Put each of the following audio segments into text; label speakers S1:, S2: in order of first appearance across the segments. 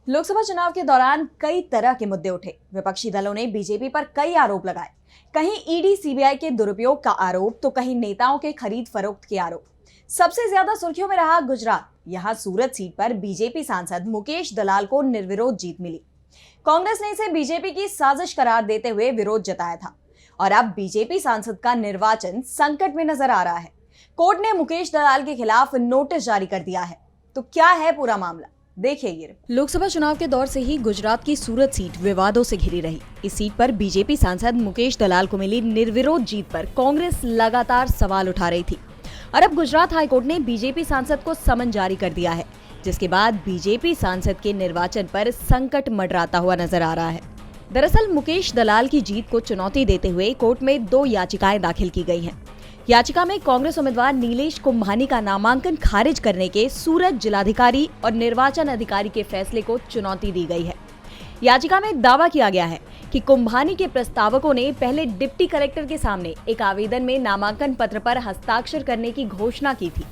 S1: लोकसभा चुनाव के दौरान कई तरह के मुद्दे उठे। विपक्षी दलों ने बीजेपी पर कई आरोप लगाए। कहीं ईडी सीबीआई के दुरुपयोग का आरोप तो कहीं नेताओं के खरीद फरोख्त के आरोप। सबसे ज्यादा सुर्खियों में रहा गुजरात। यहां सूरत सीट पर बीजेपी सांसद मुकेश दलाल को निर्विरोध जीत मिली। कांग्रेस ने इसे बीजेपी की साजिश करार देते हुए विरोध जताया था और अब बीजेपी सांसद का निर्वाचन संकट में नजर आ रहा है। कोर्ट ने मुकेश दलाल के खिलाफ नोटिस जारी कर दिया है। तो क्या है पूरा मामला, देखिए ये। लोकसभा चुनाव के दौर से ही गुजरात की सूरत सीट विवादों से घिरी रही। इस सीट पर बीजेपी सांसद मुकेश दलाल को मिली निर्विरोध जीत पर कांग्रेस लगातार सवाल उठा रही थी और अब गुजरात हाईकोर्ट ने बीजेपी सांसद को समन जारी कर दिया है, जिसके बाद बीजेपी सांसद के निर्वाचन पर संकट मंडराता हुआ नजर आ रहा है। दरअसल मुकेश दलाल की जीत को चुनौती देते हुए कोर्ट में 2 याचिकाएं दाखिल की गई हैं। याचिका में कांग्रेस उम्मीदवार नीलेश कुंभानी का नामांकन खारिज करने के सूरत जिलाधिकारी और निर्वाचन अधिकारी के फैसले को चुनौती दी गई है। याचिका में दावा किया गया है कि कुंभानी के प्रस्तावकों ने पहले डिप्टी कलेक्टर के सामने एक आवेदन में नामांकन पत्र पर हस्ताक्षर करने की घोषणा की थी,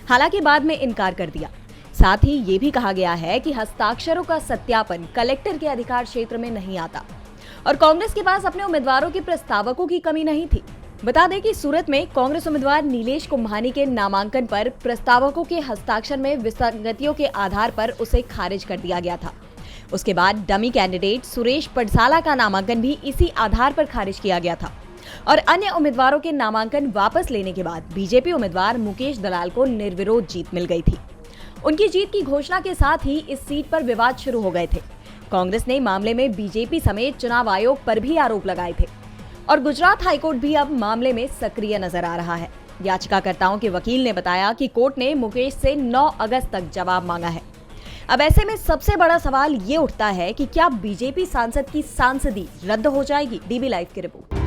S1: हालांकि बाद में इनकार कर दिया। साथ ही ये भी कहा गया है कि हस्ताक्षरों का सत्यापन कलेक्टर के अधिकार क्षेत्र में नहीं आता और कांग्रेस के पास अपने उम्मीदवारों के प्रस्तावकों की कमी नहीं थी। बता दें कि सूरत में कांग्रेस उम्मीदवार नीलेश कुंभानी के नामांकन पर प्रस्तावकों के हस्ताक्षर में विसंगतियों के आधार पर उसे खारिज कर दिया गया था। उसके बाद डमी कैंडिडेट सुरेश पडसाला का नामांकन भी इसी आधार पर खारिज किया गया था और अन्य उम्मीदवारों के नामांकन वापस लेने के बाद बीजेपी उम्मीदवार मुकेश दलाल को निर्विरोध जीत मिल गई थी। उनकी जीत की घोषणा के साथ ही इस सीट पर विवाद शुरू हो गए थे। कांग्रेस ने मामले में बीजेपी समेत चुनाव आयोग पर भी आरोप लगाए थे और गुजरात हाईकोर्ट भी अब मामले में सक्रिय नजर आ रहा है। याचिकाकर्ताओं के वकील ने बताया कि कोर्ट ने मुकेश से 9 अगस्त तक जवाब मांगा है। अब ऐसे में सबसे बड़ा सवाल ये उठता है कि क्या बीजेपी सांसद की सांसदी रद्द हो जाएगी। डीबी लाइव की रिपोर्ट।